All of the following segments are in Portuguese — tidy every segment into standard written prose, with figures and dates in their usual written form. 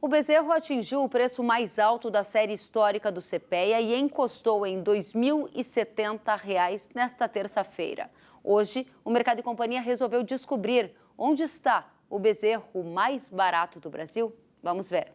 O bezerro atingiu o preço mais alto da série histórica do CPEA e encostou em R$ 2.070 nesta terça-feira. Hoje, o Mercado e Companhia resolveu descobrir onde está o bezerro mais barato do Brasil. Vamos ver.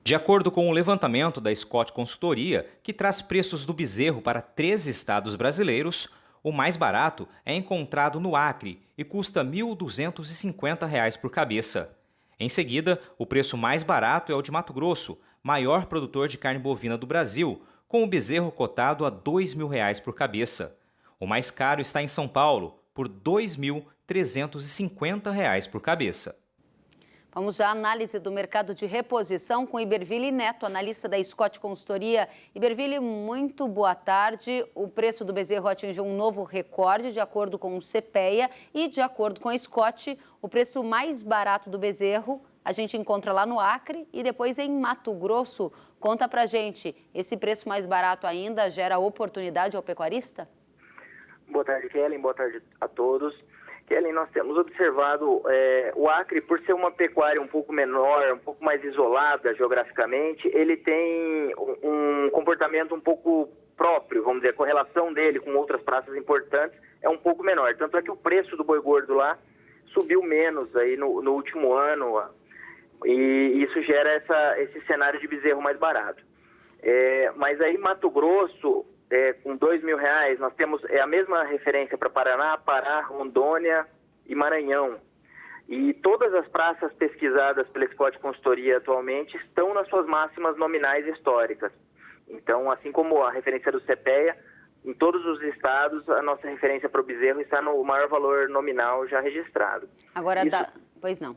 De acordo com o levantamento da Scott Consultoria, que traz preços do bezerro para 13 estados brasileiros, o mais barato é encontrado no Acre e custa R$ 1.250 por cabeça. Em seguida, o preço mais barato é o de Mato Grosso, maior produtor de carne bovina do Brasil, com o bezerro cotado a R$ 2.000 por cabeça. O mais caro está em São Paulo, por R$ 2.350 por cabeça. Vamos à análise do mercado de reposição com Iberville Neto, analista da Scott Consultoria. Iberville, muito boa tarde. O preço do bezerro atingiu um novo recorde, de acordo com o CPEA e de acordo com a Scott, o preço mais barato do bezerro a gente encontra lá no Acre e depois em Mato Grosso. Conta pra gente, esse preço mais barato ainda gera oportunidade ao pecuarista? Boa tarde, Kellen. Boa tarde a todos. Kellen, nós temos observado o Acre, por ser uma pecuária um pouco menor, um pouco mais isolada geograficamente, ele tem um comportamento um pouco próprio, vamos dizer, a correlação dele com outras praças importantes é um pouco menor. Tanto é que o preço do boi gordo lá subiu menos aí no último ano, e isso gera esse cenário de bezerro mais barato. Mas aí Mato Grosso, com R$ 2.000, nós temos a mesma referência para Paraná, Pará, Rondônia e Maranhão. E todas as praças pesquisadas pela Scott Consultoria atualmente estão nas suas máximas nominais históricas. Então, assim como a referência do CPEA, em todos os estados, a nossa referência para o bezerro está no maior valor nominal já registrado. Agora, pois não.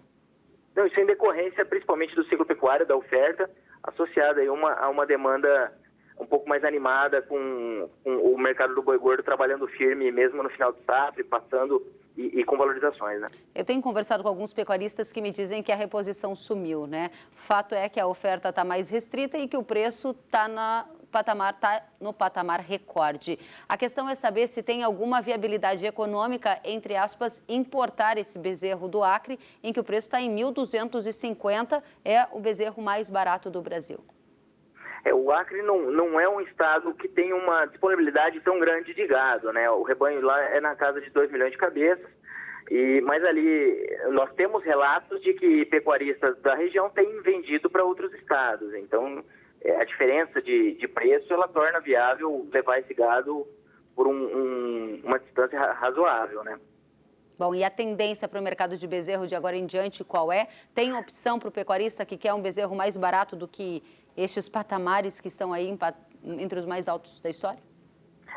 Não, isso é em decorrência principalmente do ciclo pecuário, da oferta, associada aí a uma demanda um pouco mais animada com o mercado do boi gordo trabalhando firme mesmo no final de safra, passando e com valorizações, né? Eu tenho conversado com alguns pecuaristas que me dizem que a reposição sumiu, né? Fato é que a oferta está mais restrita e que o preço está no patamar recorde. A questão é saber se tem alguma viabilidade econômica, entre aspas, importar esse bezerro do Acre, em que o preço está em R$ 1.250, é o bezerro mais barato do Brasil. O Acre não é um estado que tem uma disponibilidade tão grande de gado, né? O rebanho lá é na casa de 2 milhões de cabeças, mas ali nós temos relatos de que pecuaristas da região têm vendido para outros estados. Então, a diferença de preço, ela torna viável levar esse gado por uma distância razoável, né? Bom, e a tendência para o mercado de bezerro de agora em diante qual é? Tem opção para o pecuarista que quer um bezerro mais barato do que estes patamares que estão aí entre os mais altos da história?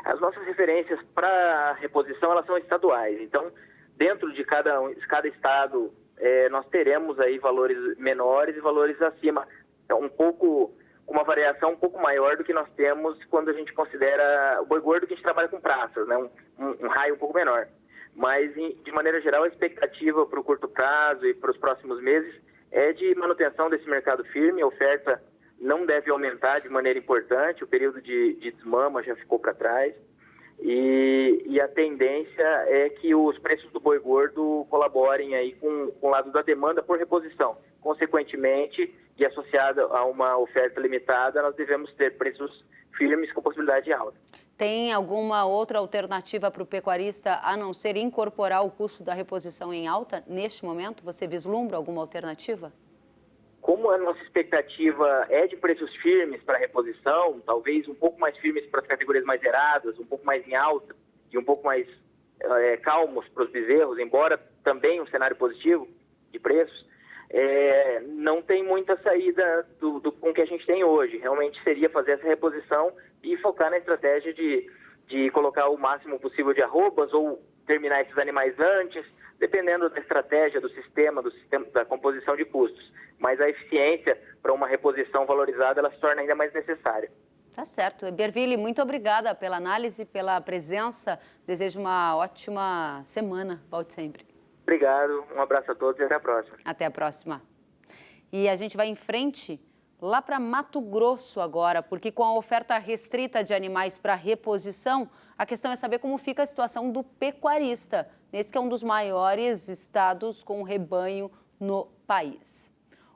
As nossas referências para reposição, elas são estaduais. Então, dentro de cada estado, nós teremos aí valores menores e valores acima. Então, uma variação um pouco maior do que nós temos quando a gente considera o boi gordo, que a gente trabalha com praças, né? Um raio um pouco menor. Mas, de maneira geral, a expectativa para o curto prazo e para os próximos meses é de manutenção desse mercado firme. A oferta não deve aumentar de maneira importante, o período de desmama já ficou para trás. E a tendência é que os preços do boi gordo colaborem aí com o lado da demanda por reposição. Consequentemente, e associada a uma oferta limitada, nós devemos ter preços firmes com possibilidade de alta. Tem alguma outra alternativa para o pecuarista a não ser incorporar o custo da reposição em alta neste momento? Você vislumbra alguma alternativa? Como a nossa expectativa é de preços firmes para reposição, talvez um pouco mais firmes para as categorias mais zeradas, um pouco mais em alta e um pouco mais calmos para os bezerros, embora também um cenário positivo de preços, não tem muita saída com o que a gente tem hoje. Realmente seria fazer essa reposição e focar na estratégia de colocar o máximo possível de arrobas ou terminar esses animais antes, dependendo da estratégia do sistema da composição de custos. Mas a eficiência para uma reposição valorizada, ela se torna ainda mais necessária. Tá certo. Iberville, muito obrigada pela análise, pela presença. Desejo uma ótima semana. Volte sempre. Obrigado, um abraço a todos e até a próxima. Até a próxima. E a gente vai em frente lá para Mato Grosso agora, porque com a oferta restrita de animais para reposição, a questão é saber como fica a situação do pecuarista, nesse que é um dos maiores estados com rebanho no país.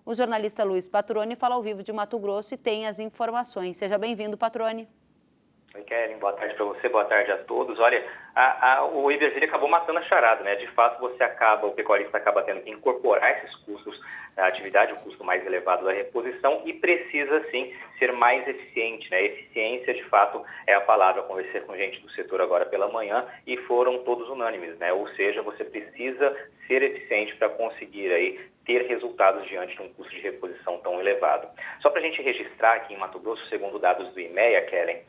O jornalista Luiz Patroni fala ao vivo de Mato Grosso e tem as informações. Seja bem-vindo, Patroni. Oi, Kellen, boa tarde para você, boa tarde a todos. Olha, o Iberville acabou matando a charada, né? De fato, o pecuarista acaba tendo que incorporar esses custos da atividade, o custo mais elevado da reposição, e precisa, sim, ser mais eficiente, né? Eficiência, de fato, é a palavra. Eu conversei com gente do setor agora pela manhã e foram todos unânimes, né? Ou seja, você precisa ser eficiente para conseguir aí ter resultados diante de um custo de reposição tão elevado. Só para a gente registrar aqui em Mato Grosso, segundo dados do IMEA, Kellen,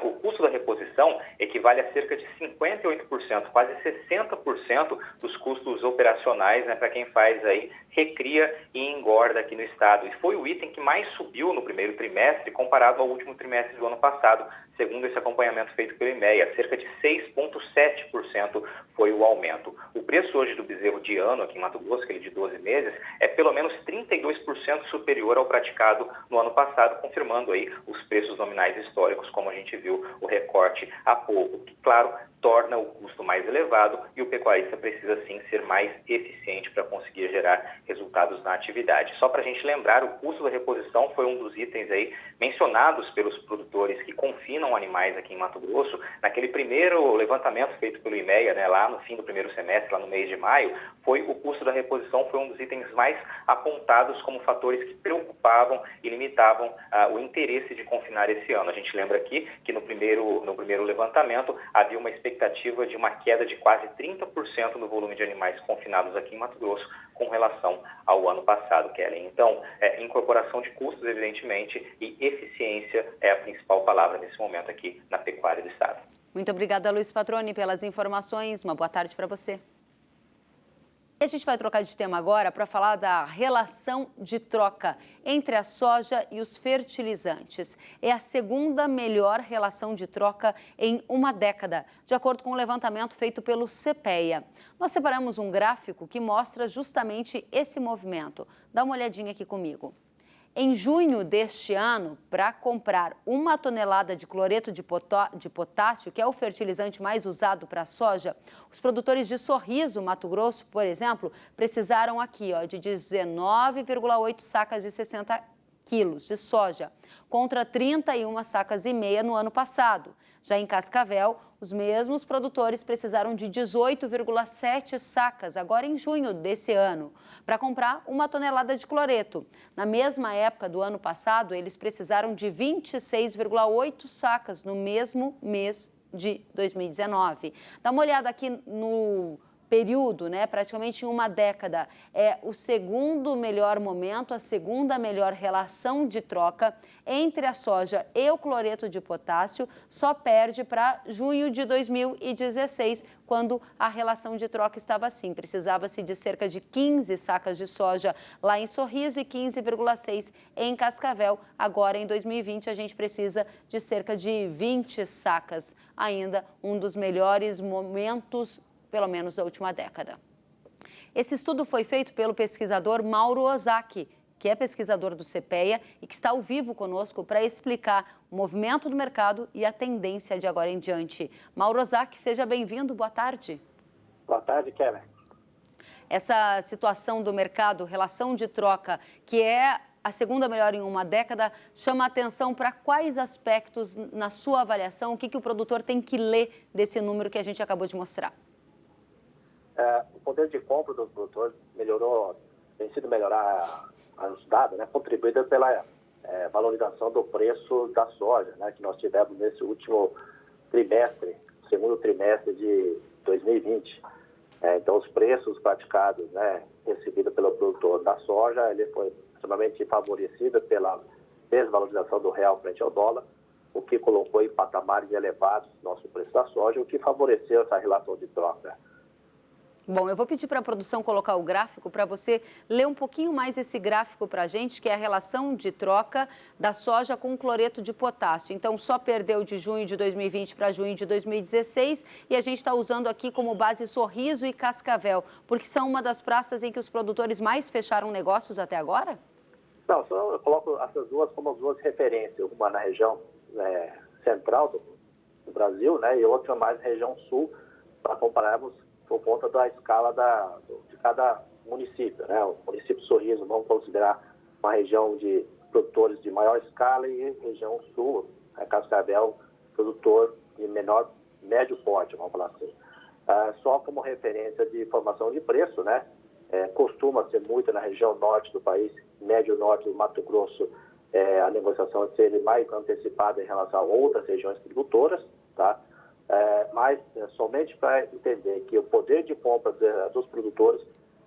o custo da reposição equivale a cerca de 58%, quase 60% dos custos operacionais, né, para quem faz aí recria e engorda aqui no estado. E foi o item que mais subiu no primeiro trimestre comparado ao último trimestre do ano passado, segundo esse acompanhamento feito pelo IMEA. Cerca de 6,7% foi o aumento. O preço hoje do bezerro de ano aqui em Mato Grosso, aquele de 12 meses, é pelo menos 32% superior ao praticado no ano passado, confirmando aí os preços nominais históricos, como a gente viu o recorte há pouco, que, claro, torna o custo mais elevado e o pecuarista precisa, sim, ser mais eficiente para conseguir gerar resultados na atividade. Só para a gente lembrar, o custo da reposição foi um dos itens aí mencionados pelos produtores que confinam animais aqui em Mato Grosso. Naquele primeiro levantamento feito pelo IMEA, né, lá no fim do primeiro semestre, lá no mês de maio, o custo da reposição foi um dos itens mais apontados como fatores que preocupavam e limitavam o interesse de confinar esse ano. A gente lembra aqui que no primeiro levantamento havia uma expectativa de uma queda de quase 30% no volume de animais confinados aqui em Mato Grosso com relação ao ano passado, Kellen. Então, incorporação de custos, evidentemente, e eficiência é a principal palavra nesse momento aqui na pecuária do estado. Muito obrigada, Luiz Patroni, pelas informações. Uma boa tarde para você. A gente vai trocar de tema agora para falar da relação de troca entre a soja e os fertilizantes. É a segunda melhor relação de troca em uma década, de acordo com o levantamento feito pelo CPEA. Nós separamos um gráfico que mostra justamente esse movimento. Dá uma olhadinha aqui comigo. Em junho deste ano, para comprar 1 tonelada de cloreto de potássio, que é o fertilizante mais usado para a soja, os produtores de Sorriso, Mato Grosso, por exemplo, precisaram aqui de 19,8 sacas de 60 quilos de soja, contra 31 sacas e meia no ano passado. Já em Cascavel, os mesmos produtores precisaram de 18,7 sacas, agora em junho desse ano, para comprar 1 tonelada de cloreto. Na mesma época do ano passado, eles precisaram de 26,8 sacas no mesmo mês de 2019. Dá uma olhada aqui no período, praticamente em uma década. É o segundo melhor momento, a segunda melhor relação de troca entre a soja e o cloreto de potássio, só perde para junho de 2016, quando a relação de troca estava assim. Precisava-se de cerca de 15 sacas de soja lá em Sorriso e 15,6 em Cascavel. Agora, em 2020, a gente precisa de cerca de 20 sacas. Ainda um dos melhores momentos, pelo menos da última década. Esse estudo foi feito pelo pesquisador Mauro Ozaki, que é pesquisador do CPEA e que está ao vivo conosco para explicar o movimento do mercado e a tendência de agora em diante. Mauro Ozaki, seja bem-vindo, boa tarde. Boa tarde, Kellen. Essa situação do mercado, relação de troca, que é a segunda melhor em uma década, chama a atenção para quais aspectos, na sua avaliação, o que o produtor tem que ler desse número que a gente acabou de mostrar? O poder de compra do produtor tem sido ajudado, contribuída pela valorização do preço da soja, que nós tivemos nesse último trimestre, segundo trimestre de 2020. Então, os preços praticados, recebidos pelo produtor da soja, ele foi extremamente favorecido pela desvalorização do real frente ao dólar, o que colocou em patamares elevados nosso preço da soja, o que favoreceu essa relação de troca. Bom, eu vou pedir para a produção colocar o gráfico para você ler um pouquinho mais esse gráfico para a gente, que é a relação de troca da soja com cloreto de potássio. Então, só perdeu de junho de 2020 para junho de 2016 e a gente está usando aqui como base Sorriso e Cascavel, porque são uma das praças em que os produtores mais fecharam negócios até agora? Não, só eu coloco essas duas como as duas referências, uma na região central do Brasil, e outra mais na região sul, para compararmos por conta da escala de cada município. O município Sorriso, vamos considerar uma região de produtores de maior escala e região sul, Cascavel, produtor de médio porte, vamos falar assim. Só como referência de formação de preço, né? Costuma ser muito na região norte do país, médio norte do Mato Grosso, a negociação ser mais antecipada em relação a outras regiões produtoras, tá? Mas somente para entender que o poder de compra dos produtores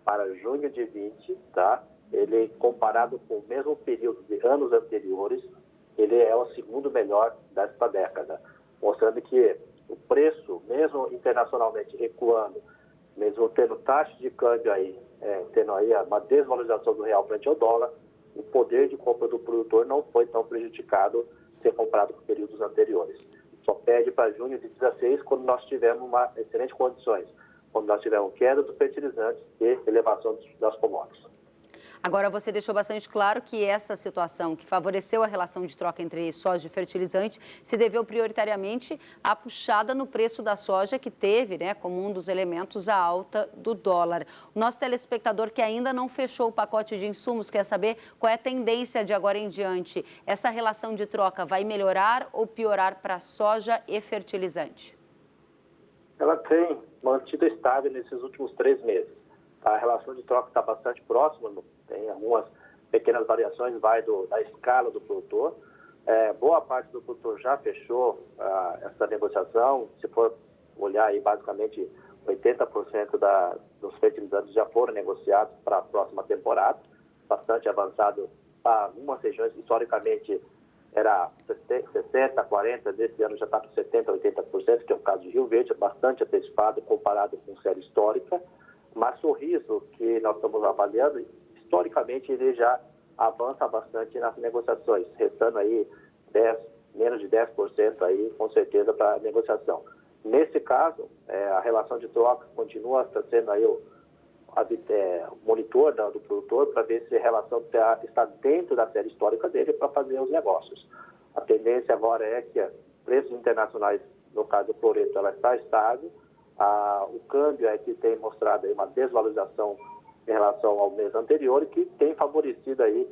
para junho de 20, tá? Ele, comparado com o mesmo período de anos anteriores, ele é o segundo melhor desta década, mostrando que o preço, mesmo internacionalmente recuando, mesmo tendo taxa de câmbio aí, tendo aí uma desvalorização do real frente ao dólar, o poder de compra do produtor não foi tão prejudicado se comparado com períodos anteriores. Só perde para junho de 16, quando nós tivemos uma excelente condições, quando nós tivemos queda dos fertilizantes e elevação das commodities. Agora, você deixou bastante claro que essa situação que favoreceu a relação de troca entre soja e fertilizante se deveu prioritariamente à puxada no preço da soja que teve, né, como um dos elementos, a alta do dólar. O nosso telespectador que ainda não fechou o pacote de insumos quer saber qual é a tendência de agora em diante. Essa relação de troca vai melhorar ou piorar para soja e fertilizante? Ela tem mantido estável nesses últimos 3 meses. A relação de troca está bastante próxima, tem algumas pequenas variações, vai da escala do produtor. Boa parte do produtor já fechou essa negociação. Se for olhar aí, basicamente 80% dos fertilizantes já foram negociados para a próxima temporada, bastante avançado. Para algumas regiões, historicamente, era 60%, 40%, desse ano já está com 70%, 80%, que é o caso de Rio Verde, bastante antecipado comparado com série histórica. Mas Sorriso, que nós estamos avaliando, historicamente ele já avança bastante nas negociações, restando aí menos de 10% aí, com certeza, para a negociação. Nesse caso, a relação de troca continua sendo aí o monitor do produtor para ver se a relação está dentro da série histórica dele para fazer os negócios. A tendência agora é que preços internacionais, no caso do cloreto, ela está estável. O câmbio é que tem mostrado aí uma desvalorização em relação ao mês anterior e que tem favorecido aí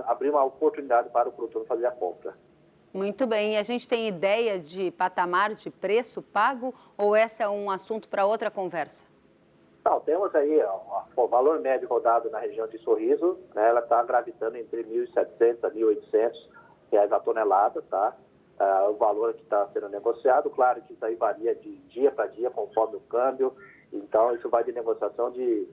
abrir uma oportunidade para o produtor fazer a compra. Muito bem. E a gente tem ideia de patamar de preço pago ou esse é um assunto para outra conversa? Não, temos aí o valor médio rodado na região de Sorriso, né, ela está gravitando entre R$ 1.700 a R$ 1.800 a tonelada, tá? O valor que está sendo negociado, claro que isso aí varia de dia para dia conforme o câmbio, então isso vai de negociação de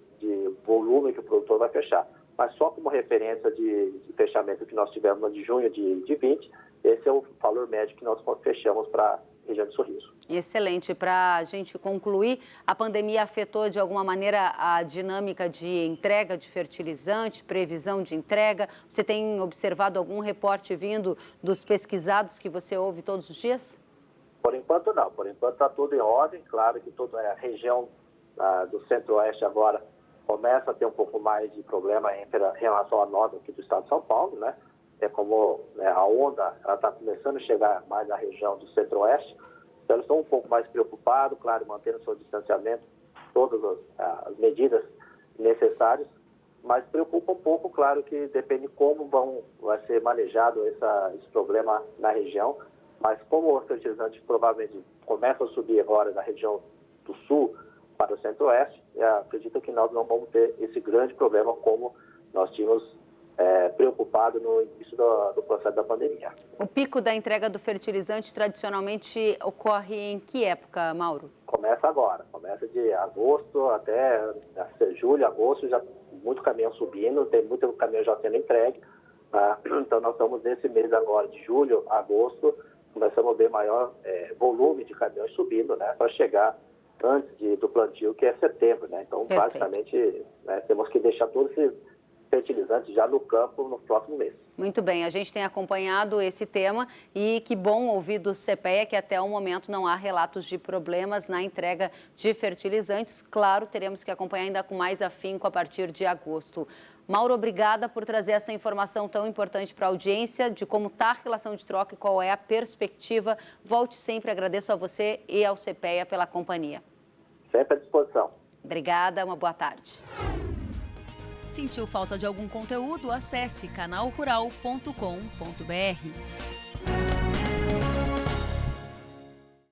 volume que o produtor vai fechar. Mas só como referência de fechamento que nós tivemos no de junho de 20, esse é o valor médio que nós fechamos para a região de Sorriso. Excelente. Para a gente concluir, a pandemia afetou de alguma maneira a dinâmica de entrega de fertilizante, previsão de entrega? Você tem observado algum reporte vindo dos pesquisados que você ouve todos os dias? Por enquanto não. Por enquanto está tudo em ordem. Claro que toda a região do centro-oeste agora começa a ter um pouco mais de problema em relação a nós aqui do estado de São Paulo, né? É como a onda está começando a chegar mais na região do centro-oeste. Então, eles estão um pouco mais preocupados, claro, mantendo seu distanciamento, todas as medidas necessárias, mas preocupa um pouco, claro, que depende como vai ser manejado esse problema na região, mas como o fertilizante provavelmente começa a subir agora da região do sul para o centro-oeste, acredito que nós não vamos ter esse grande problema como nós tínhamos preocupado no início do processo da pandemia. O pico da entrega do fertilizante tradicionalmente ocorre em que época, Mauro? Começa agora, começa de agosto até julho, agosto, já muito caminhão subindo, tem muito caminhão já sendo entregue. Então nós estamos nesse mês agora, de julho, agosto, começamos a ver maior volume de caminhões subindo, né, para chegar antes do plantio, que é setembro, né? Então, perfeito, basicamente, temos que deixar todos esses fertilizantes já no campo no próximo mês. Muito bem, a gente tem acompanhado esse tema e que bom ouvir do CPEA que até o momento não há relatos de problemas na entrega de fertilizantes. Claro, teremos que acompanhar ainda com mais afinco a partir de agosto. Mauro, obrigada por trazer essa informação tão importante para a audiência de como está a relação de troca e qual é a perspectiva. Volte sempre, agradeço a você e ao CPEA pela companhia. Sempre à disposição. Obrigada, uma boa tarde. Sentiu falta de algum conteúdo? Acesse canalrural.com.br.